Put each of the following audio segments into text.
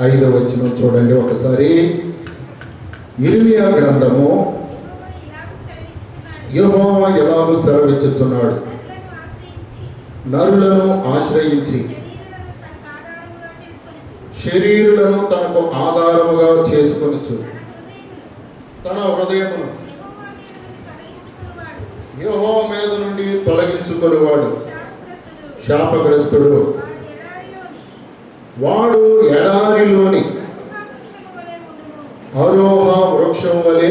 5వ వచనం చూడండి ఒకసారి. ఇర్మియా గ్రంథము. యెహోవా ఎలాగూ సెలవిచ్చుచున్నాడు, నరులను ఆశ్రయించి శరీరులను తనకు ఆధారముగా చేసుకొనుచు తన హృదయమును యెహోవా మీద నుండి తొలగించుకొనివాడు శాపగ్రస్తుడు. వాడు ఎడారిలోని అరోహ వృక్షం వలె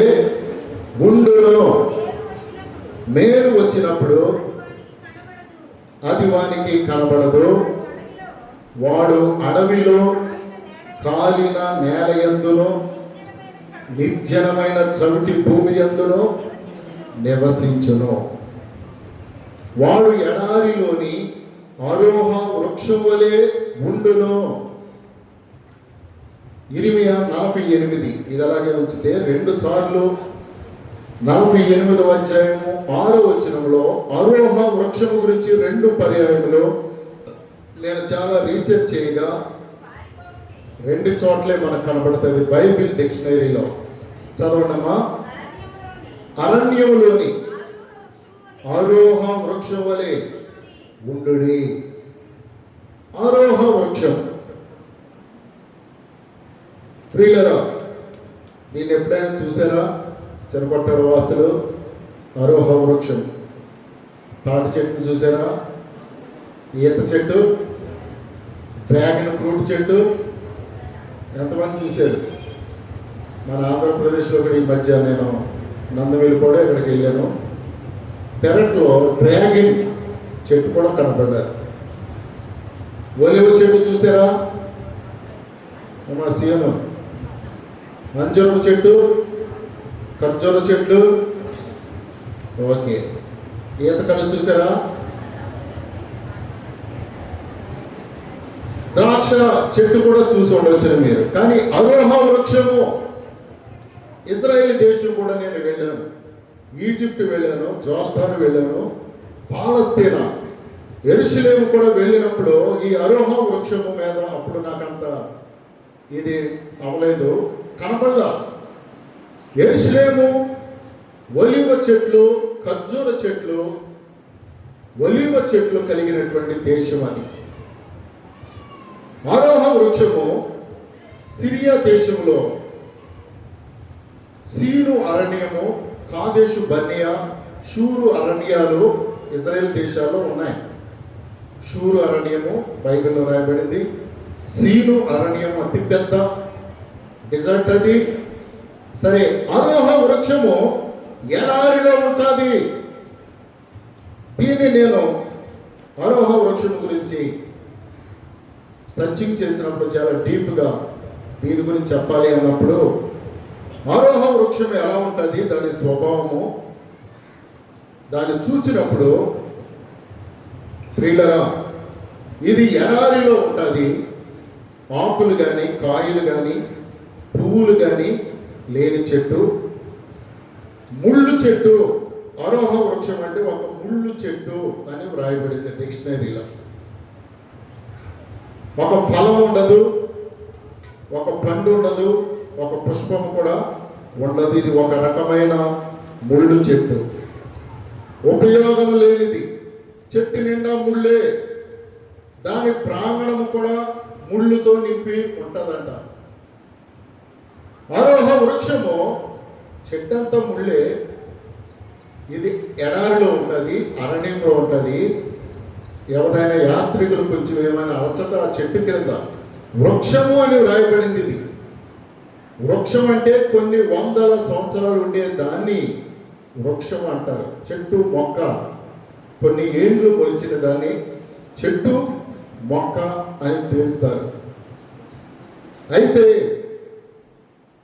ఉండును. మేలు వచ్చినప్పుడు అది వానికి కనబడదు. వాడు అడవిలో కాలిన నేల యందును నిర్జనమైన చవిటి భూమి యందును నివసించును. వాడు ఎడారిలోని అరోహ వృక్షం వలె ఉండును. ఇర్మియా 48. ఇది అలాగే ఉంచితే 2 సార్లు 48వ అధ్యాయము 6వ వచనంలో అరోహ వృక్షము గురించి 2 పర్యాయములు నేను చాలా రీసెర్చ్ చేయగా 2 చోట్లే మనకు కనబడుతుంది బైబిల్ డిక్షనరీలో. చదవండమ్మా. అరణ్యములోని ఆరోహ వృక్షం వలె ఉండుడి. ఆరోహ వృక్షం ఫ్రీలరా, నేను ఎప్పుడైనా చూసారా? చెరపట్టారు వాసులు ఆరోహ వృక్షం. తాటి చెట్టును చూసారా? ఈత చెట్టు, డ్రాగన్ ఫ్రూట్ చెట్టు ఎంతమంది చూశారు? మన ఆంధ్రప్రదేశ్లో కూడా ఈ మధ్య నేను నందమూరి కూడా ఇక్కడికి వెళ్ళాను. పెరట్లో డ్రాగన్ చెట్టు కూడా కనపడ్డారు. ఒలివ చెట్టు చూసారా? మా సీఎం అంజూరపు చెట్టు, ఖర్జూర చెట్లు, ఓకే. ఈత కళ్ళు చూసారా? ద్రాక్ష చెట్టు కూడా చూసి ఉండవచ్చు మీరు. కానీ అరోహ వృక్షము, ఇజ్రాయేల్ దేశం కూడా నేను వెళ్ళాను, ఈజిప్ట్ వెళ్ళాను, జోర్దాను వెళ్ళాను, పాలస్తీనా, యెరూషలేము కూడా వెళ్ళినప్పుడు ఈ అరోహ వృక్షము మీద అప్పుడు నాకంత ఇది అవలేదు, కనబడలా. యెరూషలేము ఒలివ చెట్లు, ఖర్జూర చెట్లు, ఒలివ చెట్లు కలిగినటువంటి దేశం అది. ఆరోహ వృక్షము సిరియా దేశంలో సీను అరణ్యము, కాదేశు బర్నియా, షూరు అరణ్యాలు ఇజ్రాయెల్ దేశాల్లో ఉన్నాయి. షూరు అరణ్యము బైబిల్లో రాయబడింది. సీను అరణ్యము అతిపెద్ద డిజర్ట్ అది. సరే, ఆరోహ వృక్షము ఎడారిలో ఉంటుంది. దీన్ని నేను ఆరోహ వృక్షం గురించి సర్చింగ్ చేసినప్పుడు చాలా డీప్గా దీని గురించి చెప్పాలి అన్నప్పుడు ఆరోహ వృక్షం ఎలా ఉంటుంది, దాని స్వభావము, దాన్ని చూచినప్పుడు ప్రియులరా, ఇది ఎడారిలో ఉంటుంది. ఆకులు కానీ, కాయలు కానీ, పువ్వులు కానీ లేని చెట్టు, ముళ్ళు చెట్టు. ఆరోహ వృక్షం అంటే ఒక ముళ్ళు చెట్టు అని వ్రాయబడింది డిక్షనరీలో. ఒక ఫలం ఉండదు, ఒక పండు ఉండదు, ఒక పుష్పం కూడా ఉండదు. ఇది ఒక రకమైన ముళ్ళు చెట్టు, ఉపయోగం లేనిది. చెట్టు నిండా ముళ్ళే, దాని ప్రాంగణము కూడా ముళ్ళుతో నింపి ఉంటుందంట. ఆరోహ వృక్షము చెట్టంతా ముళ్ళే. ఇది ఎడారిలో ఉంటుంది, అరణ్యంలో ఉంటుంది. ఎవరైనా యాత్రికులు కొంచెం ఏమైనా అలసట ఆ చెట్టు కింద వృక్షము అని వ్రాయబడింది. ఇది వృక్షం అంటే కొన్ని వందల సంవత్సరాలు ఉండే దాన్ని వృక్షం అంటారు. చెట్టు మొక్క కొన్ని ఏండ్లు మొలిచిన దాన్ని చెట్టు మొక్క అని పిలుస్తారు. అయితే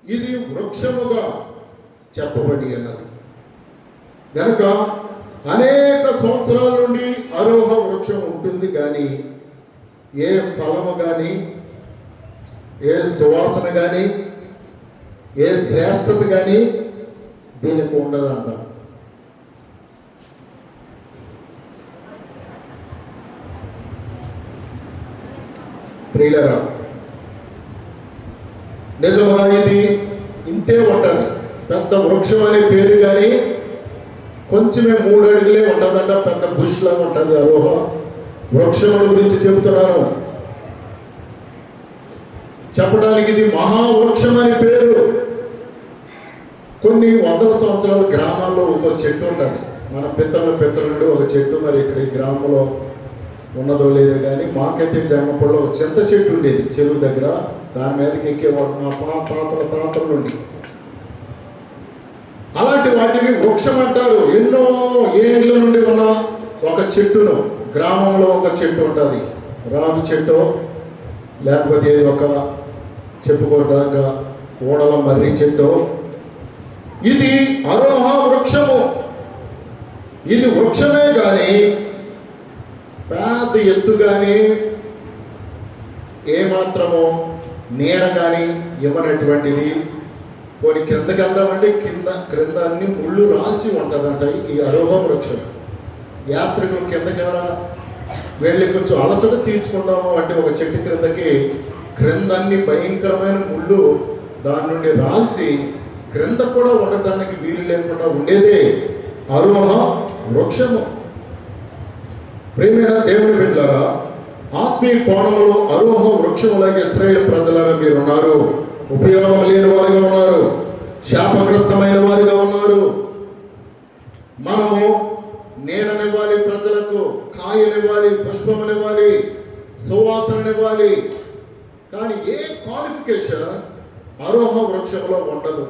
ఇది వృక్షముగా చెప్పబడి అన్నది కనుక అనేక సంవత్సరాల నుండి ఆరోహ వృక్షం ఉంటుంది. కానీ ఏ ఫలము కానీ, ఏ సువాసన కానీ, ఏ శ్రేష్టత కానీ దీనికి ఉండదంట. ప్రియులరా, నిజంగా ఇది ఇంతే ఉంటుంది. పెద్ద వృక్షం అనే పేరు కానీ కొంచెమే 3 అడుగులే ఉంటుందంట. పెద్ద బుష్ లాగా ఉంటుంది అరోహ. వృక్షముల గురించి చెబుతున్నాను. చెప్పడానికి ఇది మహావృక్షం అని పేరు. కొన్ని వందల సంవత్సరాల గ్రామాల్లో ఒక చెట్టు ఉంటుంది. మన పిత్తరుడు ఒక చెట్టు, మరి ఇక్కడ ఈ గ్రామంలో ఉన్నదో లేదో కానీ మాకైతే జన్మపడిలో ఒక చింత చెట్టు ఉండేది చెరువు దగ్గర. దాని మీదకి ఎక్కేవాడు మా పాత్ర నుండి. అలాంటి వాటిని వృక్షం అంటారు. ఎన్నో ఏళ్ళ నుండి ఉన్న ఒక చెట్టును, గ్రామంలో ఒక చెట్టు ఉంటుంది. రావి చెట్టు, లేకపోతే ఒక చెప్పుకోవడానికి ఓడల మర్రి చెట్టు. ఇది అరోహ వృక్షము. ఇది వృక్షమే కానీ పెద్ద ఎత్తు కానీ ఏమాత్రమో నీడ కానీ ఇవ్వనటువంటిది. కొన్ని కిందకి వెళ్దామంటే క్రింద అన్ని ముళ్ళు రాల్చి ఉంటుందంట ఈ అరోహ వృక్షం. యాత్రికులు కిందకి వెళ్ళి కొంచెం అలసట తీర్చుకుందాము అంటే ఒక చెట్టు క్రింద అన్ని భయంకరమైన ముళ్ళు దాని నుండి రాల్చి క్రింద కూడా ఉండటానికి వీలు లేకుండా ఉండేదే అరోహ వృక్షము. ప్రియమైన దేవుని బిడ్డలారా, ఆత్మీయ కోణంలో అరోహ వృక్షములాగే ఇశ్రాయేలు ప్రజలాగా మీరు ఉన్నారు. ఉపయోగం లేని వారిగా ఉన్నారు, శాపగ్రస్తమైన వారిగా ఉన్నారు. మనము నీడనివ్వాలి, ప్రజలకు కాయనివ్వాలి, పుష్పమునివ్వాలి, సువాసననివ్వాలి. కానీ ఏ క్వాలిఫికేషన్ అరోహ వృక్షంలో ఉండదు.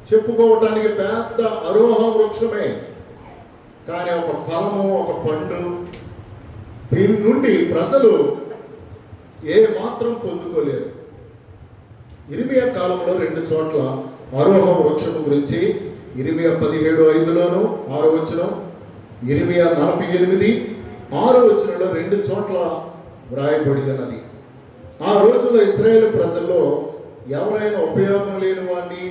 చెప్పుకోవటానికి పెద్ద అరోహ వృక్షమే, కానీ ఒక ఫలము, ఒక పండు, దీని నుండి ప్రజలు ఏ మాత్రం పొందుకోలేరు. ఇర్మియా కాలంలో 2 చోట్ల అరోహ వృక్షము గురించి, ఇర్మియా 17:5 6వ వచనం, ఇర్మియా 48:6వ వచనంలో 2 చోట్ల వ్రాయబడినది. ఆ రోజుల్లో ఇశ్రాయేలు ప్రజల్లో ఎవరైనా ఉపయోగం లేని వాడిని,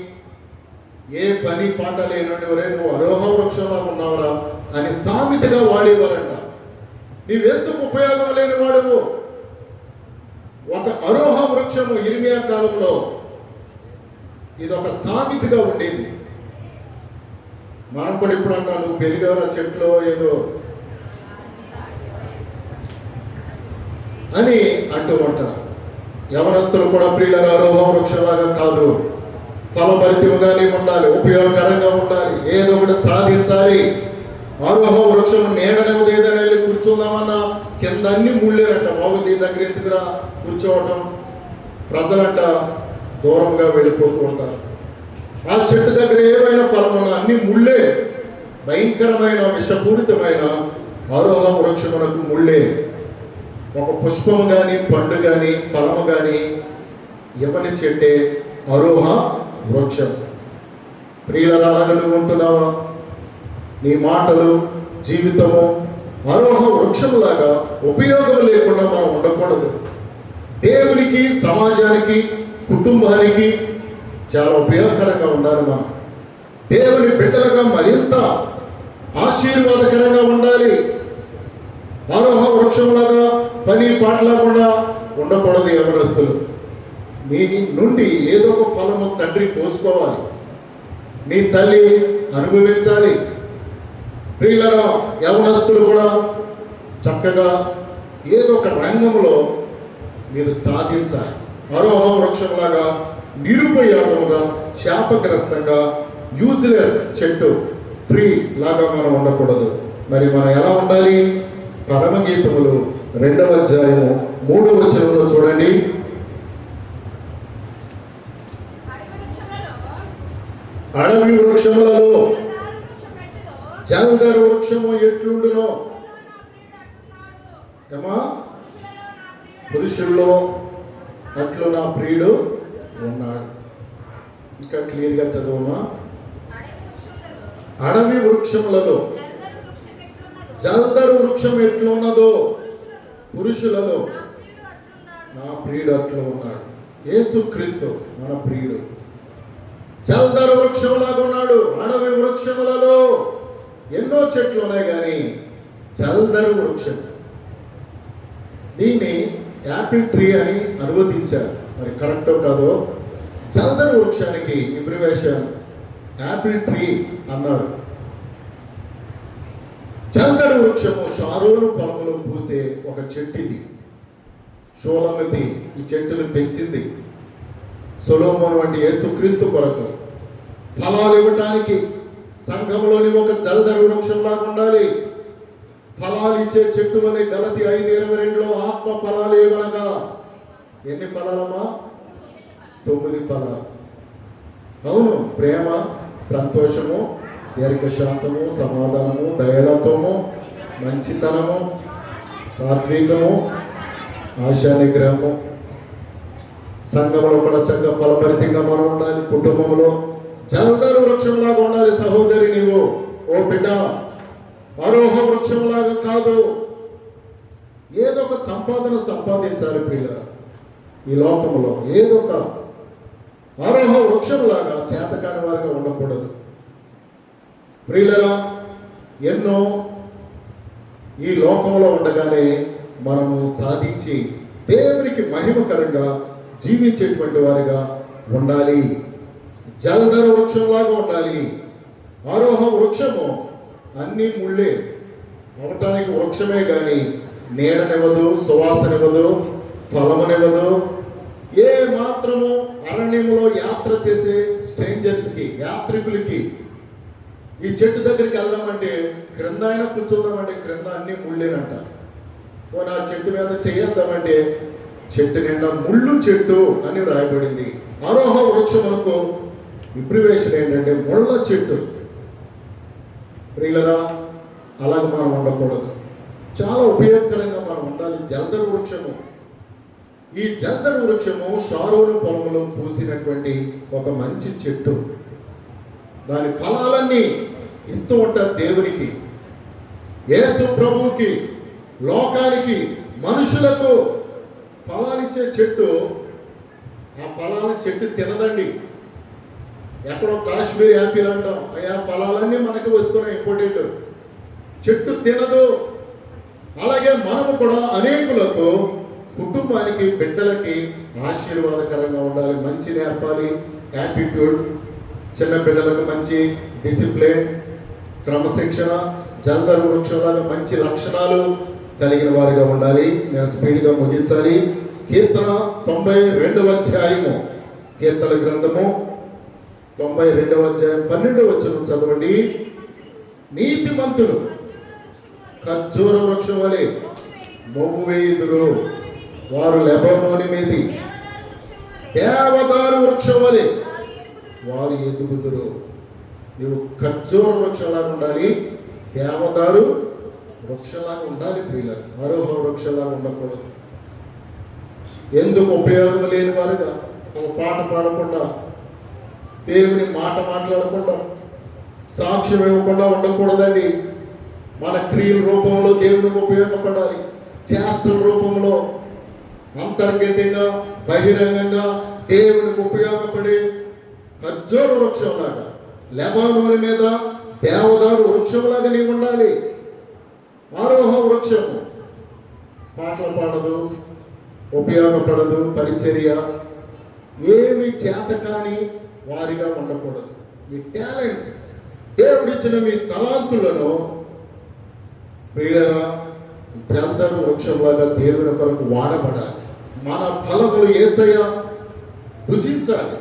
ఏ పని పాట లేని నువ్వు అరోహ వృక్షంలో ఉన్నావరా అని సామెతగా వాడేవారంట. నీవెందుకు ఉపయోగం లేని వాడువు? ఒక అరోహ వృక్షము ఇర్మియా కాలంలో ఇది ఒక సామెతగా ఉండేది. మనం కూడా ఇప్పుడు అంటా, నువ్వు పెరిగావు చెట్లో ఏదో అని అంటూ ఉంటారు. యవనస్తులు కూడా ప్రియుల అరోహ వృక్షంలాగా కాదు, ఫలభరితముగానే ఉండాలి, ఉపయోగకరంగా ఉండాలి, ఏదో ఒకటి సాధించాలి. అరోహ వృక్షం నీడనేది ఏదైనా వెళ్ళి కూర్చుందామన్నా కింద అన్ని ముళ్ళేనంట. బాబు దీని దగ్గర ఎందుకురా కూర్చోవటం, ప్రజలంట దూరంగా వెళ్ళిపోతూ ఉంటారు. ఆ చెట్టు దగ్గర ఏమైనా ఫలమున్నా అన్ని ముళ్ళే, భయంకరమైన విషపూరితమైన అరోహ వృక్షమునకు ముళ్ళే. ఒక పుష్పము కానీ, పండు కానీ, ఫలము కానీ ఇవ్వని చెట్టే అరోహ వృక్షం. ప్రియులరా, నువ్వు ఉంటున్నావా? నీ మాటలు, జీవితము అరోహ వృక్షములాగా ఉపయోగం లేకుండా మనం ఉండకూడదు. దేవునికి, సమాజానికి, కుటుంబానికి చాలా ఉపయోగకరంగా ఉండాలి. మనం దేవుని బిడ్డలుగా మరింత ఆశీర్వాదకరంగా ఉండాలి. అరోహ వృక్షంలాగా పని పాట లేకుండా ఉండకూడదు. యవనస్తులు, మీ నుండి ఏదో ఒక ఫలము తండ్రి కోసుకోవాలి, నీ తల్లి అనుభవించాలి. ప్రియులరా, యవనస్తులు కూడా చక్కగా ఏదో ఒక రంగంలో మీరు సాధించాలి. అరోహ వృక్షంలాగా నిరుపయోగంగా, శాపగ్రస్తంగా, యూజ్లెస్ చెట్టు, ట్రీ లాగా మనం ఉండకూడదు. మరి మనం ఎలా ఉండాలి? పరమగీతములు 2వ అధ్యాయము 3వ వచనంలో చూడండి. అడవి వృక్షములలో జల్దరు వృక్షము ఎట్లుండునో, ఏమా పురుషుల్లో అట్లు నా ప్రియుడు ఉన్నాడు. ఇంకా క్లియర్గా చదవమా. అడవి వృక్షములలో జల్దరు వృక్షం ఎట్లున్నదో పురుషులలో నా ప్రియుడు అట్లు ఉన్నాడు. యేసుక్రీస్తు మన ప్రియుడు. జల్దరు వృక్షములాగా ఉన్నాడు. అడవి వృక్షములలో ఎన్నో చెట్లు ఉన్నాయి, కానీ జల్దరు వృక్షం, దీన్ని యాపిల్ ట్రీ అని అనువదించారు. మరి కరెక్టో కాదో జల్దరు వృక్షానికి అబ్రివేషన్ యాపిల్ ట్రీ అన్నారు. జల్దరు వృక్షము షారోను పొలములో పూసే ఒక చెట్టు ఇది. షోలమితి ఈ చెట్టును పెంచింది. సొలొమోను వంటి యేసుక్రీస్తు కొరకు ఫలాలు ఇవ్వటానికి సంఘంలోని ఒక జల్దరు వృక్షంలాగా ఉండాలి. ఫలాలు ఇచ్చే చెట్టు అనే గలతీ 5:22లో ఆత్మ ఫలాలు ఏమనగా ఎన్ని ఫలాలమ్మా? 9 ఫలాలు. అవును, ప్రేమ, సంతోషము, దీర్ఘశాంతము, సమాధానము, దయాళత్వము, మంచితనము, సాత్వికము, ఆశా నిగ్రహము. సంఘంలో కూడా చక్కగా ఫలభరితంగా మనం ఉండాలి. కుటుంబంలో జల్దరు వృక్షంలాగా ఉండాలి. సహోదరి, నీవు ఓ బిడ్డ ఆరోహ వృక్షంలాగా కాదు. ఏదో ఒక సంపాదన సంపాదించాలి ప్రియులారా. ఈ లోకంలో ఏదో ఒక ఆరోహ వృక్షంలాగా చేతకాని వారిగా ఉండకూడదు ప్రియులారా. ఎన్నో ఈ లోకంలో ఉండగానే మనము సాధించి దేవునికి మహిమకరంగా జీవించేటువంటి వారిగా ఉండాలి. జల్దరు వృక్షంలాగా ఉండాలి. ఆరోహ వృక్షము అన్ని ముళ్ళే అవటానికి వృక్షమే కానీ నీడనివ్వదు, సువాసనివ్వదు, ఫలమునివ్వదు. ఏ మాత్రము అరణ్యంలో యాత్ర చేసే స్ట్రేంజర్స్కి, యాత్రికులకి ఈ చెట్టు దగ్గరికి వెళ్దామంటే క్రింద అయినా కూర్చుందామంటే క్రింద అన్ని ముళ్ళేనంట. పోనీ ఆ చెట్టు మీద చేద్దామంటే చెట్టు నిండా ముళ్ళు చెట్టు అని రాయబడింది. ఆరోహ వృక్షములకు అబ్రివేషన్ ఏంటంటే ముళ్ళ చెట్టు. ప్రియులరా, అలాగ మనం ఉండకూడదు. చాలా ఉపయోగకరంగా మనం ఉండాలి. జల్దరు వృక్షము, ఈ జల్దరు వృక్షము షారోను పొలములో పూసినటువంటి ఒక మంచి చెట్టు. దాని ఫలాలన్నీ ఇస్తూ ఉంటారు దేవునికి, యేసు ప్రభువుకి, లోకానికి, మనుషులకు ఫలాలిచ్చే చెట్టు. ఆ ఫలాల చెట్టు తినదండి. ఎక్కడో కాశ్మీర్ యాపిల్ అంటాం, ఆ ఫలాలన్నీ మనకు వస్తున్నాయి, ఇంపార్టెంట్. చెట్టు తినదు. అలాగే మనము కూడా అనేకులకు, కుటుంబానికి, బిడ్డలకి ఆశీర్వాదకరంగా ఉండాలి. మంచి నేర్పాలి, యాటిట్యూడ్. చిన్న బిడ్డలకు మంచి డిసిప్లిన్, క్రమశిక్షణ, జల్దరు వృక్షంలాగా మంచి లక్షణాలు కలిగిన వారిగా ఉండాలి. నేను స్పీడ్గా ముగించాలి. కీర్తన 92వ అధ్యాయము, కీర్తన గ్రంథము 92వ అధ్యాయం 12వ వచనం చదవండి. నీతిమంతులు ఖర్జూర వృక్షం వలె మొవ్వు వేయుదురు, వారు లెబానోను మీది దేవదారు వృక్షం వలె వారు ఎదుగుదురు. నీవు ఖర్జూర వృక్షంలాగా ఉండాలి, దేవదారు వృక్షంలాగా ఉండాలి ప్రియులారా. ఆరోహ వృక్షంలాగా ఉండకూడదు. ఎందుకు ఉపయోగం లేని వారుగా ఒక పాట పాడకుండా, దేవుని మాట మాట్లాడకుండా, సాక్ష్యం ఇవ్వకుండా ఉండకూడదండి. మన క్రియల రూపంలో దేవునికి ఉపయోగపడాలి. చేష్టల రూపంలో అంతర్గతంగా, బహిరంగంగా దేవునికి ఉపయోగపడే ఖర్జూర వృక్షంలాగా, లెబానోను మీద దేవదారు వృక్షంలాగా నీవు ఉండాలి. ఆరోహ వృక్షము పాటలు పాడదు, ఉపయోగపడదు, పరిచర్య ఏమి చేతకాని వారిగా ఉండకూడదు. మీ టాలెంట్స్, దేవుడిచ్చిన మీ తలాంతులను ప్రియులరా జల్దరు వృక్షంలాగా దేవుని కొరకు వాడబడాలి. మన ఫలములు యేసయ్య భుజించాలి.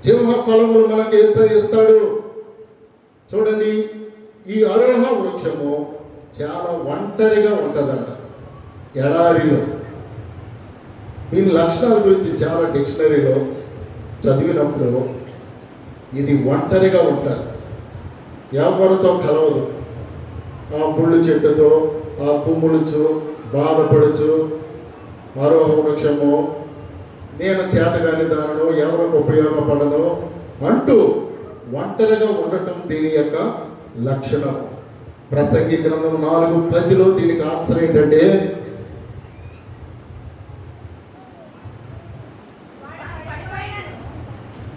జిహ్వ ఫలములు మనకు యేసయ్య ఇస్తాడు. చూడండి, ఈ ఆరోహ వృక్షము చాలా ఒంటరిగా ఉంటుందంట ఎడారిలో. దీని లక్షణాల గురించి చాలా డిక్షనరీలో చదివినప్పుడు ఇది ఒంటరిగా ఉంటుంది, ఎవరితో కలవదు. ఆ ముళ్ళు చెట్టుతో, ఆ కుమ్ములుచు, బాధపడుచు, ఆరోహ వృక్షము నేను చేతగాని దానను, ఎవరికి ఉపయోగపడను అంటూ ఒంటరిగా ఉండటం దీని యొక్క లక్షణం. ప్రసంగి గ్రంథం 4:10లో దీనికి ఆన్సర్ ఏంటంటే,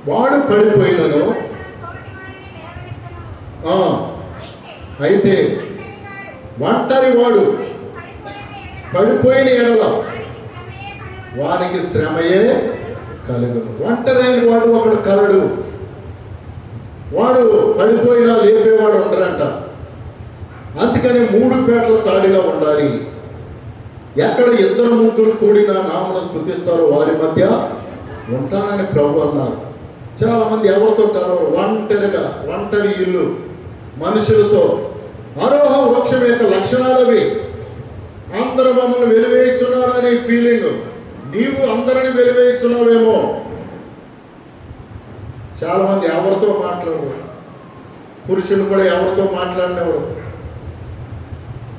వాడు పడిపోయినను అయితే ఒంటరి వాడు పడిపోయిన ఎడల వానికి శ్రమయే కలుగును. ఒంటరైన వాడు ఒకడు కలడు. వాడు పడిపోయినా లేపేవాడు ఉండరంట. అందుకని 3 పేటల తాడిగా ఉండాలి. ఎక్కడ 2-3 కూడినా నామను స్తుతిస్తారో వారి మధ్య ఉంటానని ప్రభు అన్నారు. చాలా మంది ఎవరితో కలవరు, ఒంటరి ఇల్లు మనుషులతో. ఆరోహ వృక్షం యొక్క లక్షణాలు అవి. అందరూ మమ్మల్ని వెలివేయిస్తున్నారని ఫీలింగ్. నీవు అందరిని వెలివేయిస్తున్నావేమో. చాలా మంది ఎవరితో మాట్లాడరు, పురుషులు కూడా ఎవరితో మాట్లాడినవారు.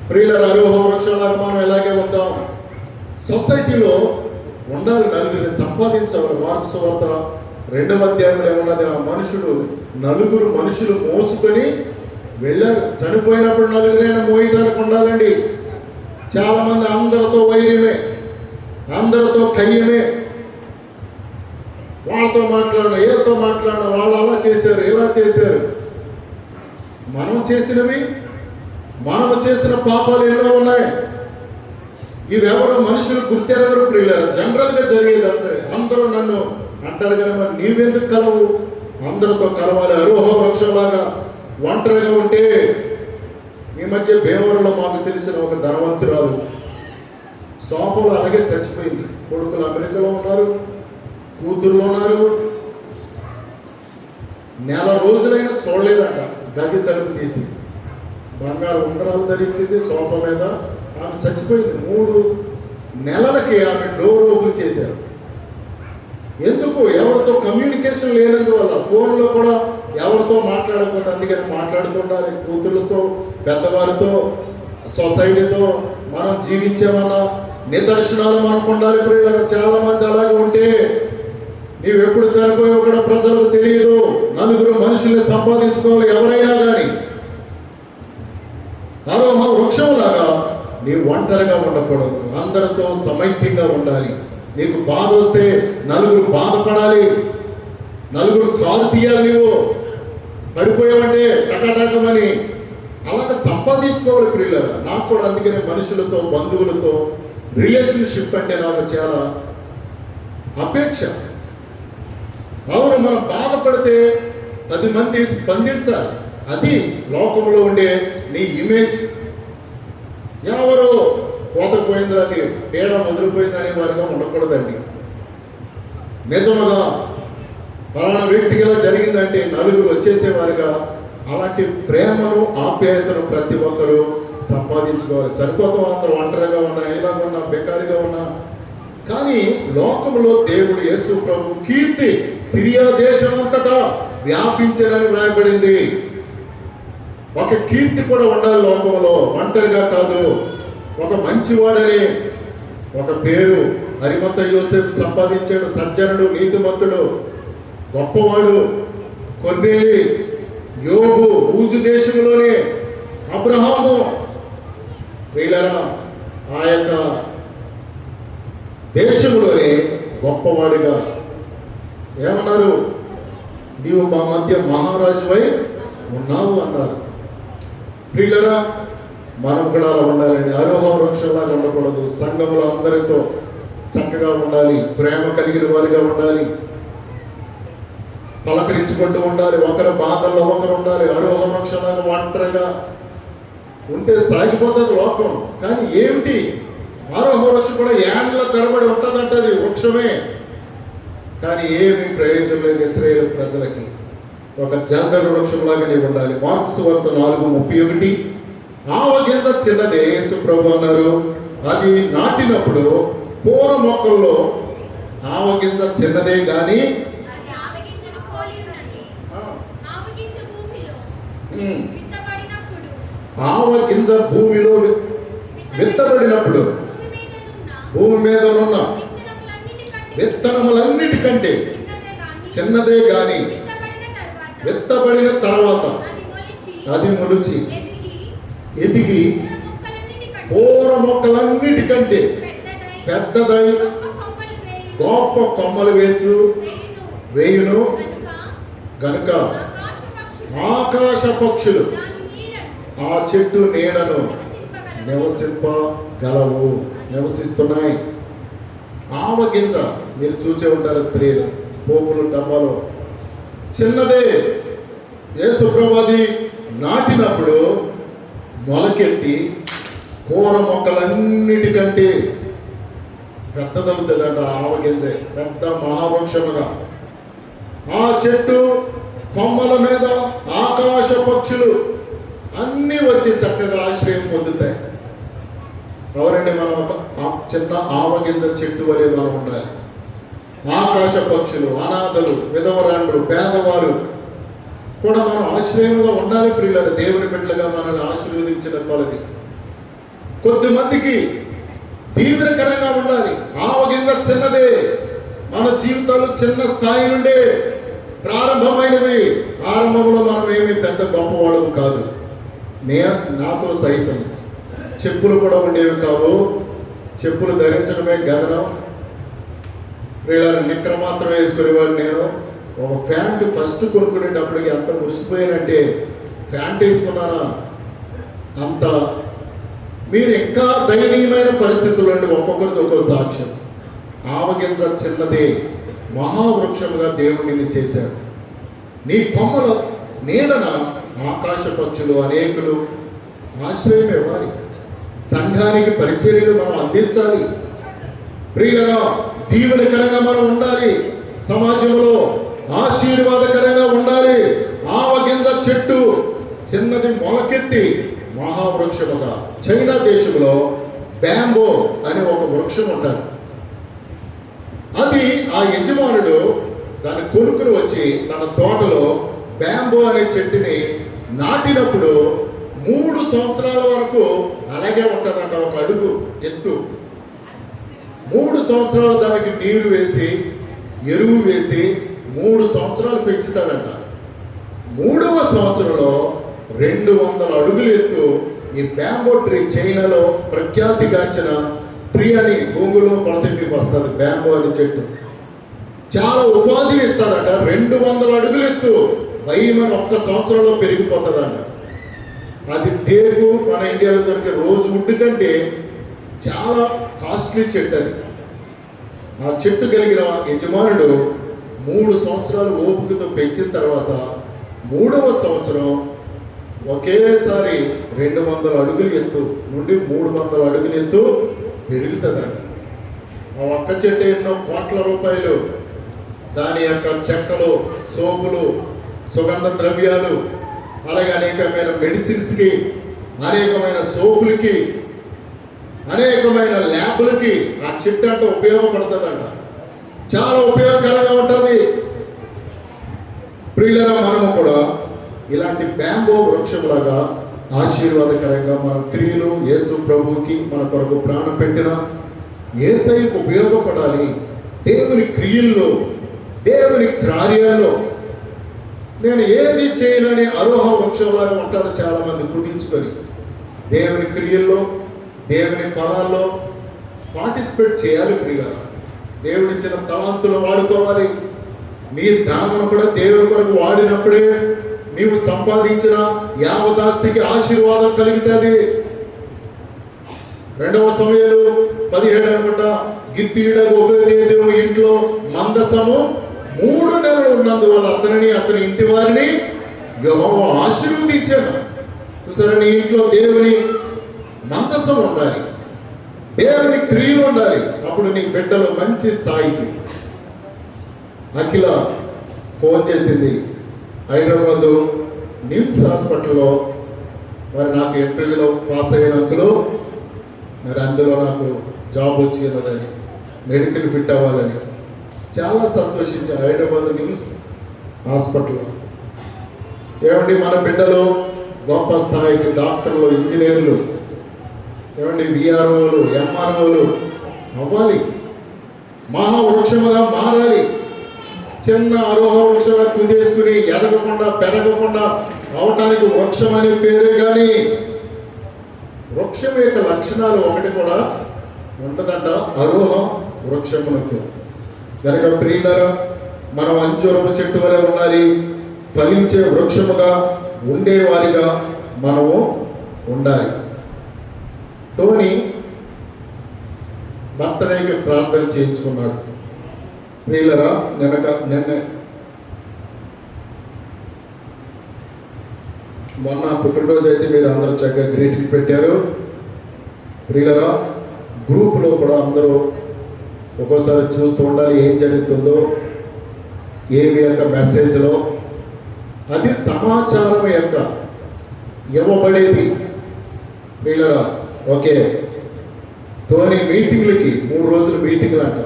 ప్రియుల ఆరోహ వృక్షంలాగా మనం ఎలాగే ఉందాం. సొసైటీలో ఉండాలి, నలుగురిని సంపాదించవాలి. మార్కు సువార్త 2వ అధ్యాయంలో ఏమన్నది, ఆ నలుగురు మనుషులు మోసుకొని వెళ్ళారు. చనిపోయినప్పుడు నలుగురైనా మోయడానికి ఉండాలండి. చాలా మంది అందరితో వైర్యమే, అందరితో కయ్యమే. వాళ్ళతో మాట్లాడిన, ఏతో మాట్లాడిన, వాళ్ళు అలా చేశారు, ఇలా చేశారు. మనం చేసిన పాపాలు ఎన్నో ఉన్నాయి. ఇవెవరో మనుషులు గుర్తెరగరు ప్రియులారా. జనరల్గా జరిగేది అందరూ నన్ను అంటారు కానీ మరి నీవెందుకు కలవు? అందరితో కలవాలి. అరోహ వృక్షంలాగా ఒంటరిగా ఉంటే. ఈ మధ్య భీమవరంలో మాకు తెలిసిన ఒక ధనవంతురాలు సోపలు అలాగే చచ్చిపోయింది. కొడుకులు అమెరికాలో ఉన్నారు, కూతుర్లో ఉన్నారు. నెల రోజులైనా చూడలేదంట. గది తలుపు తీసి బంగారు ఉంగరాలు ధరించింది సోఫా మీద. ఆమె చచ్చిపోయింది. 3 నెలలకి ఆమె డోర్ ఓపెన్ చేశారు. ఎందుకు? ఎవరితో కమ్యూనికేషన్ లేనందువల్ల. ఫోన్లో కూడా ఎవరితో మాట్లాడకపోతే, అందుకని మాట్లాడుతుండాలి. కూతుళ్ళతో, పెద్దవారితో, సొసైటీతో మనం జీవించామన్న నిదర్శనాలు మనకు ఉండాలి. ప్రియులారా, చాలా మంది అలాగే ఉంటే నీవెప్పుడు చనిపోయో కూడా ప్రజలకు తెలియదు. నలుగురు మనుషుల్ని సంపాదించుకోవాలి ఎవరైనా కానీ. ఆరోహ వృక్షంలాగా నీవు ఒంటరిగా ఉండకూడదు, అందరితో సమైక్యంగా ఉండాలి. నీకు బాధ వస్తే నలుగురు బాధపడాలి, నలుగురు కాలు తీయాలి. నీవు పడిపోయావంటే టకాటకమని అలాగే సంపాదించుకోవాలి ప్రియులారా. నాకు కూడా అందుకనే మనుషులతో, బంధువులతో రిలేషన్షిప్ అంటే నాకు చాలా అపేక్ష. అవును, మనం బాధపడితే 10 మంది స్పందించాలి. అది లోకంలో ఉండే నీ ఇమేజ్. ఎవరో పోతపోయిందని, పేడ మొదలుపోయిందనే వారిగా ఉండకూడదండి. నిజముగా పలానా వ్యక్తిగా జరిగిందంటే నలుగురు వచ్చేసేవారుగా అలాంటి ప్రేమను, ఆప్యాయతను ప్రతి ఒక్కరూ సంపాదించుకోవాలి. చనిపోతాం అందరూ ఒంటరిగా ఉన్నా, ఇలా ఉన్నా, బెకారిగా ఉన్నా. కానీ లోకంలో దేవుడు యేసు ప్రభు కీర్తి సిరియా దేశం అంతటా వ్యాపించారని వ్రాయబడింది. ఒక కీర్తి కూడా ఉండాలి లోకంలో, ఒంటరిగా కాదు. ఒక మంచివాడని ఒక పేరు అరిమత యోసేపు సంపాదించాడు. సజ్జనుడు, నీతిమంతుడు, గొప్పవాడు. కొర్నేలి, యోబు, ఊజు దేశంలోనే అబ్రహాము. ప్రియులారా, ఆ యొక్క దేశంలోనే గొప్పవాడిగా ఏమన్నారు? నీవు మా మధ్య మహారాజువై ఉన్నావు అన్నారు. ప్రియులారా, మనం కూడా అలా ఉండాలండి. ఆరోహ వృక్షంలాగా ఉండకూడదు. సంఘంలో అందరితో చక్కగా ఉండాలి, ప్రేమ కలిగిన వారిగా ఉండాలి, పలకరించుకుంటూ ఉండాలి, ఒకరి బాధల్లో ఒకరు ఉండాలి. ఆరోహ వృక్షంలాగా ఒంటరిగా ఉంటే సాగిపోతుంది లోకం. కానీ ఏమిటి? ఆరోహ వృక్షం కూడా ఏండ్ల తరబడి ఉంటుందంట. అది వృక్షమే, కానీ ఏమి ప్రయోజనం లేదు ఇశ్రాయేలు ప్రజలకి. ఒక జల్దర వృక్షంలాగా నీవు ఉండాలి. మార్కు సువార్త 4:31. ఆవగింజ చిన్నదే, యేసు ప్రభు అన్నారు. అది నాటినప్పుడు పూర మొక్కల్లో ఆవగింజ చిన్నదే గాని ఆవగింజ భూమిలో విత్తబడినప్పుడు భూమి మీద ఉన్న విత్తనములన్నిటికంటే చిన్నదే గాని విత్తబడిన తర్వాత అది మొలిచి ఎదిగి పూర మొక్కలన్నిటికంటే పెద్దదై గొప్ప కొమ్మలు వేయును గనుక ఆకాశ పక్షులు ఆ చెట్టు నీడను నివసింపగలవు, నివసిస్తున్నాయి. ఆవగింజ మీరు చూసే ఉంటారు, స్త్రీలు పోపులు డబ్బాలో చిన్నదే. యేసు ప్రభుది నాటినప్పుడు మొలకెత్తి కూర మొక్కలన్నిటికంటే పెద్దదవుతుందంట. ఆవగింజ పెద్ద మహావృక్షముగా ఆ చెట్టు కొమ్మల మీద ఆకాశ పక్షులు అన్నీ వచ్చి చక్కగా ఆశ్రయం పొందుతాయి. ఎవరండి మనం ఒక చిన్న ఆవగింజ చెట్టు వలె మనం ఉండాలి. ఆకాశ పక్షులు, అనాథలు, విధవరాండ్రు, పేదవారు కూడా మనం ఆశ్రయంగా ఉండాలి. ప్రియులారా, దేవుని బిడ్డలుగా మనల్ని ఆశీర్వదించిన కొలది కొద్దిమందికి దీవెనకరంగా ఉండాలి. ఆవగింజ చిన్నదే, మన జీవితాలు చిన్న స్థాయి నుండే ప్రారంభమైనవి. ఆరంభంలో మనం ఏమి పెద్ద గొప్పవాళ్ళం కాదు. నాతో సైతం చెప్పులు కూడా ఉండేవి కావు. చెప్పులు ధరించడమే గగనం. నిక్కర మాత్రం వేసుకునేవాడు నేను. ఒక ప్యాంటు ఫస్ట్ కొనుక్కునేటప్పటికి ఎంత మురిసిపోయానంటే, ప్యాంట్ వేసుకున్నానా అంత. మీరు ఇంకా దయనీయమైన పరిస్థితుల్లో ఒక్కొక్కరికి ఒక్కొక్క సాక్ష్యం. ఆవగింజ చిన్నదే, మహావృక్షముగా దేవుడు నిన్ను చేశాడు. నీ కొమ్మల నీడన ఆకాశ పక్షులు అనేకులు ఆశ్రయం ఇవ్వాలి. సంఘానికి పరిచర్యలు మనం అందించాలి. ప్రియులరా, దీవెనకరంగా మనం ఉండాలి. సమాజంలో ఆశీర్వాదకరంగా ఉండాలి. ఆవగింజ చెట్టు చిన్నది మొలకెత్తి మహావృక్షముగా. చైనా దేశంలో బ్యాంబో అనే ఒక వృక్షం ఉంటుంది. అది ఆ యజమానుడు దాన్ని కొనుక్కుని వచ్చి తన తోటలో బ్యాంబో అనే చెట్టుని నాటినప్పుడు 3 సంవత్సరాల వరకు అలాగే ఉంటుందంట. ఒక అడుగు ఎత్తు. 3 సంవత్సరాలు దానికి నీరు వేసి ఎరువు వేసి 3 సంవత్సరాలు పెంచుతారంట. 3వ సంవత్సరంలో 200 అడుగులు ఎత్తు ఈ బ్యాంబో ట్రీ, చైనాలో ప్రఖ్యాతిగాంచిన ట్రీ అని గూగుల్లో కొలతెప్పి వస్తుంది. బ్యాంబో అనే చెట్టు చాలా ఉపాధి ఇస్తారట. 200 అడుగులు ఎత్తు భయమని 1 సంవత్సరంలో పెరిగిపోతుందంట. అది టేకు మన ఇండియాలో దొరికే రోజు వుడ్ కంటే చాలా కాస్ట్లీ చెట్టు అది. ఆ చెట్టు కలిగిన యజమానుడు 3 సంవత్సరాలు ఓపికతో పెంచిన తర్వాత 3వ సంవత్సరం ఒకేసారి 200 అడుగులు ఎత్తు నుండి 300 అడుగులు ఎత్తు పెరుగుతుందంట. ఆ ఒక్క చెట్టు ఎన్నో కోట్ల రూపాయలు. దాని యొక్క చెక్కలు, సోపులు, సుగంధ ద్రవ్యాలు, అలాగే అనేకమైన మెడిసిన్స్కి, అనేకమైన సోపులకి, అనేకమైన ల్యాబ్లకి ఆ చెట్టు అంటే ఉపయోగపడుతుందంట. చాలా ఉపయోగకరంగా ఉంటుంది. ప్రియులరా, మనము కూడా ఇలాంటి బ్యాంబో వృక్షంలాగా ఆశీర్వాదకరంగా మన క్రియలు యేసు ప్రభువుకి మన కొరకు ప్రాణం పెట్టిన యేసయ్యకు ఉపయోగపడాలి. దేవుని క్రియల్లో, దేవుని కార్యాల్లో నేను ఏది చేయనని అరోహ వృక్షంలాగా ఉంటారు చాలా మంది కుదించుకొని. దేవుని క్రియల్లో, దేవుని ఫలాల్లో పార్టిసిపేట్ చేయాలి. ప్రియులారా, దేవుడిచ్చిన తలాంతులు వాడుకోవాలి. నీ ధనమును కూడా దేవుని కొరకు వాడినప్పుడే నీవు సంపాదించిన యావదాస్తికి ఆశీర్వాదం కలుగుతుంది. 2వ సమూయేలు 17 అనుకుంటా, గిత్తీయుడకు ఒబేదెదోము ఇంట్లో మందసము 3 నెలలు ఉన్నందువల్ల అతనిని అతని ఇంటి వారిని యెహోవా ఆశీర్వదించాను. చూసారా, నీ ఇంట్లో దేవుని మందసం ఉండాలి, దేవుని క్రియలు ఉండాలి. అప్పుడు నీ బిడ్డలు మంచి స్థాయికి. అఖిల ఫోన్ చేసింది హైదరాబాదు నిమ్స్ హాస్పిటల్లో. మరి నాకు ఇంటర్వ్యూలో పాస్ అయినందులో మరి అందులో నాకు జాబ్ వచ్చిందని, మెడికల్ ఫిట్ అవ్వాలని చాలా సంతోషించాను. హైదరాబాద్ నిమ్స్ హాస్పిటల్లో ఏమండి, మన బిడ్డలు గొప్ప స్థాయికి డాక్టర్లు, ఇంజనీర్లు, ఏమండి విఆర్ఓలు, ఎంఆర్ఓలు అవ్వాలి. మహావృక్షముగా మారాలి. చిన్న అరోహ వృక్షంగా కుదేసుకుని ఎదగకుండా పెరగకుండా అవటానికి వృక్షం అనే పేరే. కానీ వృక్షం యొక్క లక్షణాలు ఒకటి కూడా ఉంటుందంట, అరోహ వృక్షములకు. కనుక ప్రియులారా, మనం అంజూరపు చెట్టు వలె ఉండాలి. ఫలించే వృక్షముగా ఉండేవారిగా మనము ఉండాలి. టోనీ బర్త్డేకి ప్రార్థన చేయించుకున్నాడు. ప్రియులరా, నిన్న మొన్న పుట్టినరోజు అయితే మీరు అందరూ చక్కగా గ్రీటింగ్ పెట్టారు. ప్రియులరా, గ్రూప్లో కూడా అందరూ ఒక్కోసారి చూస్తూ ఉండాలి ఏం జరుగుతుందో, ఏమి యొక్క మెసేజ్లో. అది సమాచారం యొక్క ఇవ్వబడేది. ప్రియులరా, ఓకే, టోనీ మీటింగ్లకి 3 రోజులు మీటింగ్లు అంట.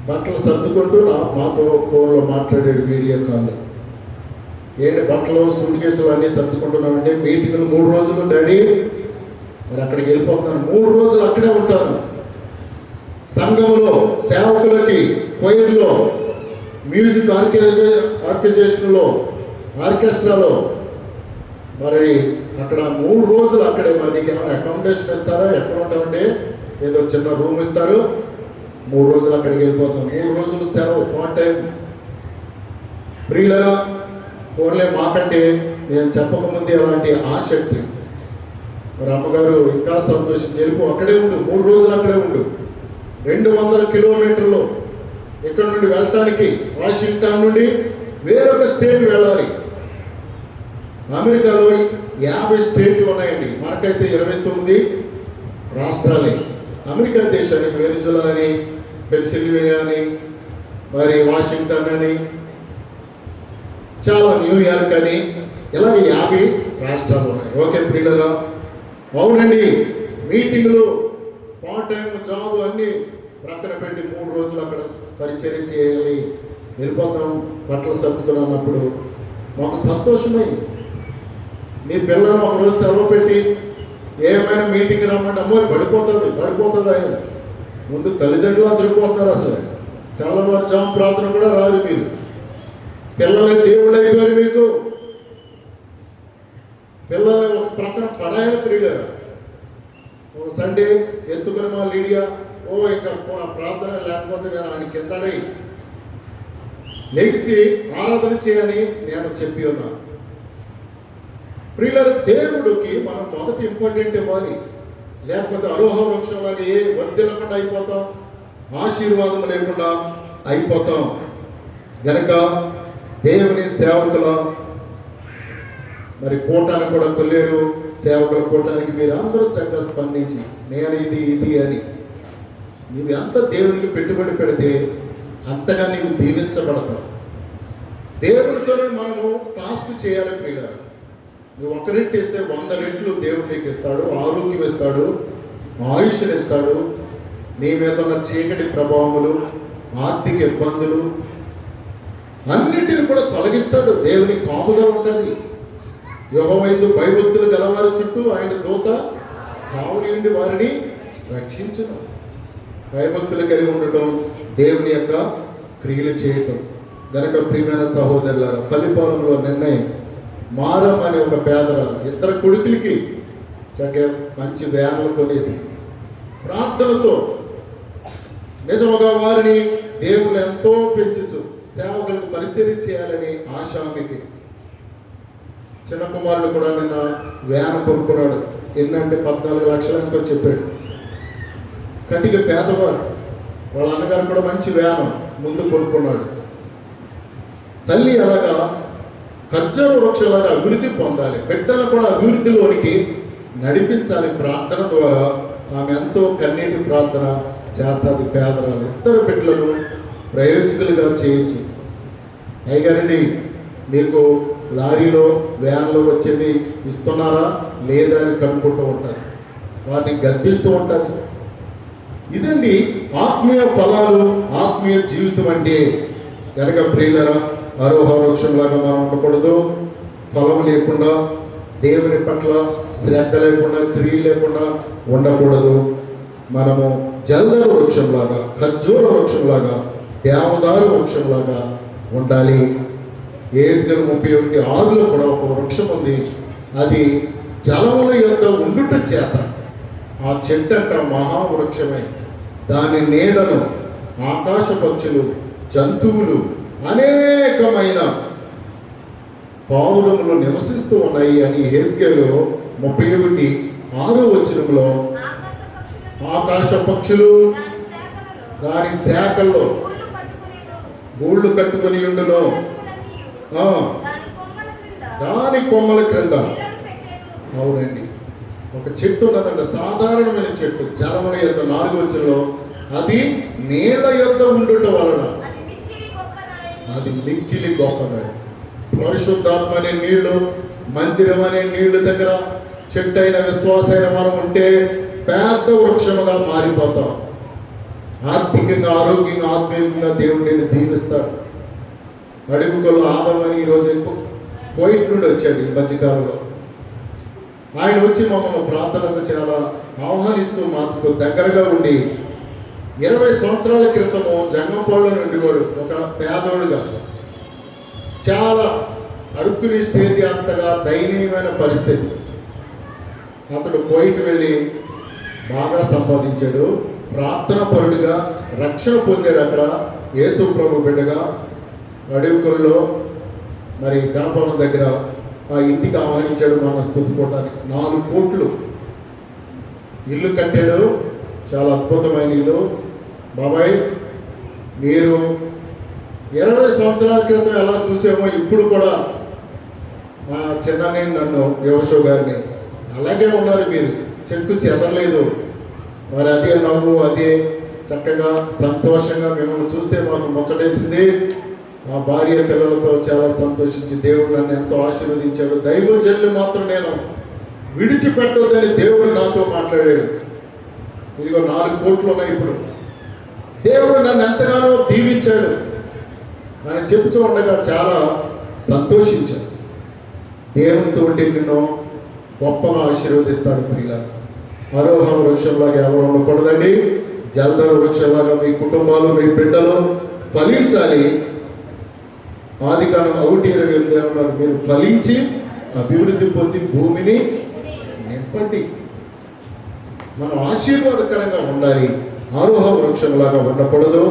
బట్టలు సర్దుకుంటూ మాతో ఫోన్లో మాట్లాడాడు వీడియో కాల్. ఏంటి బట్టలు సూట్ కేసులు అన్నీ సర్దుకుంటున్నామంటే మీటింగ్లు 3 రోజులు డాడీ, మరి అక్కడికి వెళ్ళిపోతున్నాను. 3 రోజులు అక్కడే ఉంటాను. సంఘంలో సేవకులకి, కొయిర్లో, మ్యూజిక్ ఆర్కెస్ట్రాలో మరి అక్కడ 3 రోజులు అక్కడే. మరి నీకు ఏమైనా అకామిడేషన్ ఇస్తారా? ఎక్కడ ఉంటామంటే ఏదో చిన్న రూమ్ ఇస్తారు. 3 రోజులు అక్కడికి వెళ్ళిపోతాం. 3 రోజులు సెలవు, పార్ట్ టైం. ప్రియులరా, ఓన్లీ మాకంటే నేను చెప్పకముందే అలాంటి ఆసక్తి. మరి అమ్మగారు ఇంకా సంతోషం, తెలుపు అక్కడే ఉండు, 3 రోజులు అక్కడే ఉండు. 200 కిలోమీటర్లు ఇక్కడ నుండి వెళ్తానికి, వాషింగ్టన్ నుండి వేరొక స్టేట్ వెళ్ళాలి. అమెరికాలో 50 స్టేట్లు ఉన్నాయండి, మనకైతే 29 రాష్ట్రాలే. అమెరికా దేశానికి వెనిజులా అని, పెన్సిల్వేనియా అని, మరి వాషింగ్టన్ అని, చాలా న్యూయార్క్ అని, ఇలా 50 రాష్ట్రాలు ఉన్నాయి. ఓకే ప్రియులరా, అవునండి, మీటింగ్లు, పార్ట్ టైం జాబ్ అన్నీ ప్రక్కన పెట్టి 3 రోజులు అక్కడ పరిచర్య చేయాలి, వెళ్ళిపోతాం బట్టలు సర్దుతున్నప్పుడు మాకు సంతోషమై. మీ పిల్లలు ఒకరోజు సెలవు పెట్టి ఏమైనా మీటింగ్ రమ్మంటే అమ్మో పడిపోతుంది ఆయన ముందు తల్లిదండ్రులు అందరిపోతున్నారు. అసలు తెల్లవారుజాము ప్రార్థన కూడా రాదు. మీరు పిల్లలే దేవుడు అయిపోయారు. మీకు పిల్లలు ఒక ప్రక్కన పడాయని ప్రియులేరు. ఒక సండే ఎత్తుకుని మా లీడియా, ఇంకా ప్రార్థన లేకపోతే నేను ఆయన కిందడై లెగిసి ఆరాధన చేయని నేను చెప్పి ఉన్నా. ప్రియుల, దేవుడికి మనం మొదటి ఇంపార్టెంట్ ఇవ్వాలి, లేకపోతే అరోహ వృక్షంలాగా వర్ధిల్లకుండా అయిపోతాం, ఆశీర్వాదం లేకుండా అయిపోతాం. గనక దేవుని సేవకుల మరి కూటానికి కూడా కొల్లేరు సేవకుల కూటానికి మీరు అందరూ చక్కగా స్పందించి నేను ఇది అని నీవు ఎంత దేవునికి పెట్టుబడి పెడితే అంతగా నీవు దీవించబడతావు. దేవుడితోనే మనము టాస్క్ చేయాలి ప్రియుల. నువ్వు 1 రెట్టు ఇస్తే 100 రెట్లు దేవుడు నీకు ఇస్తాడు, ఆరోగ్యం ఇస్తాడు, ఆయుష్ని ఇస్తాడు. నీ మీద ఉన్న చీకటి ప్రభావములు, ఆర్థిక ఇబ్బందులు అన్నిటిని కూడా తొలగిస్తాడు. దేవుని కాపుదల ఉంటుంది. యెహోవా భయభక్తులు గలవారి చుట్టూ ఆయన దూత కావలి ఉండి వారిని రక్షించును. భయభక్తులు కలిగి ఉండటం, దేవుని యొక్క క్రియలు చేయటం. గనక ప్రియమైన సహోదరులారా, ఫలిపాలంలో నిర్ణయం మారం అనే ఒక పేదల 2 కొడుకులకి చక్కగా మంచి వ్యాన్లు కొనేసి ప్రార్థనతో నిజముగా వారిని దేవుని ఎంతో పెంచుచు సేవకులకు పరిచయం చేయాలని ఆశ. ఆమెకి చిన్న కుమారుడు కూడా నిన్న వ్యాన్ కొనుక్కున్నాడు. ఎన్నంటే 14 లక్షలతో చెప్పాడు. కటిక పేదవాడు, వాళ్ళ అన్నగారు కూడా మంచి వ్యాన్ ముందు కొనుక్కున్నాడు. తల్లి అలాగా ఖర్జూర వృక్షంలాగా అభివృద్ధి పొందాలి, బిడ్డలు కూడా అభివృద్ధిలోనికి నడిపించాలి. ప్రార్థన ద్వారా ఆమె ఎంతో కన్నీటి ప్రార్థన చేస్తుంది. పేదరాలు 2 బిడ్డలను ప్రయోజకులుగా చేయొచ్చు. అయ్యగారండి, మీకు లారీలో వ్యాన్లో వచ్చేది ఇస్తున్నారా లేదా అని కనుక్కుంటూ ఉంటారు, వాటిని గద్దిస్తూ ఉంటారు. ఇదండి ఆత్మీయ ఫలాలు, ఆత్మీయ జీవితం అంటే. కనుక ప్రియులరా, అరోహ వృక్షంలాగా మనం ఉండకూడదు. ఫలం లేకుండా, దేవుని పట్ల శ్రద్ధ లేకుండా, క్రియ లేకుండా ఉండకూడదు. మనము జల్దర వృక్షంలాగా, ఖర్జూర వృక్షంలాగా, దేవదారు వృక్షంలాగా ఉండాలి. ఏజ్గల్ 31:6 కూడా ఒక వృక్షం ఉంది. అది జలముల యొక్క ఉండుట చేత ఆ చెట్టు అంట మహావృక్షమే. దాని నీడను ఆకాశ పక్షులు, జంతువులు, అనేకమైన పావురములు నివసిస్తూ ఉన్నాయి అని ఏజ్గల్ 31:6 ఆకాశ పక్షులు దాని శాఖల్లో గూళ్ళు కట్టుకొని ఉండును. ఆ, దాని కొమ్మల క్రింద. అవునండి, ఒక చెట్టు ఉన్నదంట, సాధారణమైన చెట్టు, జలముల యొక్క 4వ వచనంలో అది నీళ్ళ యొక్క ఉండుట వలన అది మిక్కిలి గొప్పది. పరిశుద్ధాత్మ అనే నీళ్లు, మందిరం అనే నీళ్లు దగ్గర చెట్టు అయిన విశ్వాసైన మనం ఉంటే పెద్ద వృక్షముగా మారిపోతాం. ఆర్థికంగా, ఆరోగ్యంగా, ఆత్మీయంగా దేవుడు నేను దీవిస్తాడు. అడుగుకల్లో ఆదమని ఈరోజు కోయిట్ నుండి వచ్చాడు ఈ మధ్యకాలంలో. ఆయన వచ్చి మమ్మల్ని ప్రార్థనకు చాలా ఆహ్వానిస్తూ మాకు దగ్గరగా ఉండి 20 సంవత్సరాల క్రితము జంగంపల్లిలో నుండి వాడు ఒక పేదోడుగా, చాలా అడుక్కుని స్టేజ్, అంతగా దయనీయమైన పరిస్థితి. అతడు కోయిట్ వెళ్ళి బాగా సంపాదించాడు, ప్రార్థన పరుడుగా రక్షణ పొందాడు. అక్కడ యేసు ప్రభు బిడ్డగా అడవికుల్లో మరి గణపవనం దగ్గర ఆ ఇంటికి ఆహ్వానించాడు మన స్తుతించుకోవడానికి. 4 కోట్లు ఇల్లు కట్టాడు, చాలా అద్భుతమైన ఇల్లు. బాబాయ్, మీరు 20 సంవత్సరాల క్రితం ఎలా చూసామో ఇప్పుడు కూడా మా చిన్ననే నన్ను యువశో గారిని అలాగే ఉన్నారు మీరు, చెక్కు చెదరలేదు. మరి అదే నవ్వు, అదే చక్కగా సంతోషంగా మిమ్మల్ని చూస్తే మాకు ముచ్చటేసింది. మా భార్య పిల్లలతో చాలా సంతోషించి దేవుడు నన్ను ఎంతో ఆశీర్వదించాడు. దైవజనులు మాత్రం నేను విడిచిపెట్టొద్దని దేవుడు నాతో మాట్లాడాడు. ఇదిగో 4 కోట్లు ఉన్నాయి ఇప్పుడు. దేవుడు నన్ను ఎంతగానో దీవించాడు అని చెప్తూ ఉండగా చాలా సంతోషించాను. దేవునితో ఉండి నిన్ను గొప్పగా ఆశీర్వదిస్తాడు. ప్రియులారా, అరోహ వృక్షంలాగా ఎవరు ఉండకూడదండి. జలధర వృక్షంలాగా మీ కుటుంబాలు, మీ బిడ్డలు ఫలించాలి. ఆదికాండం 1:28 మీరు ఫలించి అభివృద్ధి పొంది భూమిని నింపండి. మనం ఆశీర్వాదకరంగా ఉండాలి. ఆరోహ వృక్షంలాగా ఉండకూడదు.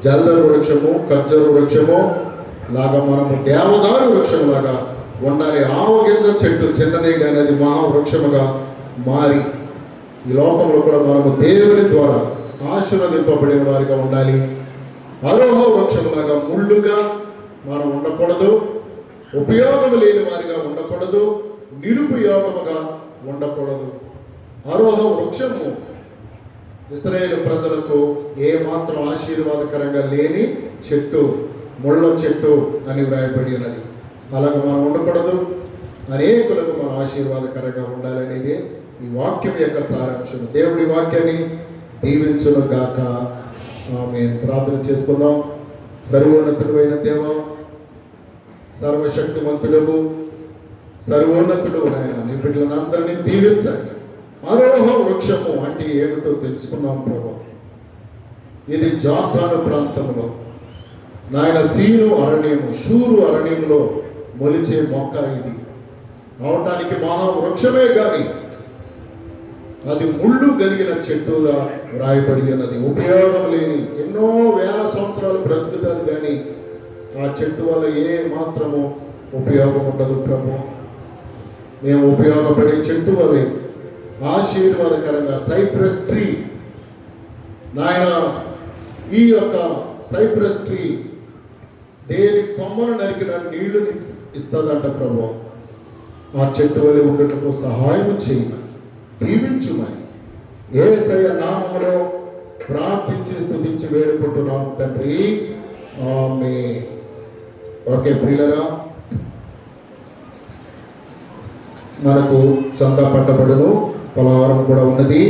జలధర వృక్షము, ఖర్జూర వృక్షము లాగా మనము దేవదారు వృక్షం లాగా ఉండాలి. ఆవగింజ చెట్టు చిన్నదే కానీ అది మహావృక్షముగా మారి ఈ లోకంలో కూడా మనము దేవుని ద్వారా ఆశీర్వదింపబడిన వారిగా ఉండాలి. ఆరోహ వృక్షంలాగా ముళ్ళుగా మనం ఉండకూడదు. ఉపయోగం లేని వారిగా ఉండకూడదు. నిరుపయోగముగా ఉండకూడదు. ఆరోహ వృక్షము ఇశ్రాయేలు ప్రజలకు ఏమాత్రం ఆశీర్వాదకరంగా లేని చెట్టు, ముళ్ళ చెట్టు అని వ్రాయబడి ఉన్నది. అలాగ మనం ఉండకూడదు. అనేకులకు మనం ఆశీర్వాదకరంగా ఉండాలనేది ఈ వాక్యం యొక్క సారాంశం. దేవుడి వాక్యాన్ని దీవించును గాక. ఆమేన్. ప్రార్థన చేసుకుందాం. సర్వోన్నతుడు అయిన దేవ, సర్వశక్తిమంతుడు, సర్వోన్నతుడు నాయన, నీ బిడ్డలను అందరినీ దీవించండి. ఆరోహ వృక్షము అంటే ఏమిటో తెలుసుకున్నాం ప్రభు. ఇది జాతాను ప్రాంతంలో నాయన సీను అరణ్యము, షూరు అరణ్యంలో మొలిచే మొక్క. ఇది అవటానికి మహావృక్షమే కానీ అది ముళ్ళు కలిగిన చెట్టుగా వ్రాయబడి ఉన్నది. ఉపయోగం లేని ఎన్నో వేల సంవత్సరాలు బ్రతుకుతుంది కానీ ఆ చెట్టు వల్ల ఏ మాత్రము ఉపయోగం ఉండదు ప్రభు. మేము ఉపయోగపడే చెట్టు వల్లే ఆశీర్వాదకరంగా సైప్రస్ ట్రీ నాయన, ఈ యొక్క సైప్రస్ ట్రీ దేని కొమ్మను నరికిన నీళ్లు ఇస్తుందంట ప్రభు. ఆ చెట్టు వల్ల ఉండటకు సహాయం చేయమని, దీవించుమని యేసయ్య నామములో ప్రార్థించి స్తుతించి వేడుకుంటున్నాం తండ్రి. ఆమేన్. ఓకే ప్రియులరా, మనకు చందా పట్టబడును, పలహారం కూడా ఉన్నది.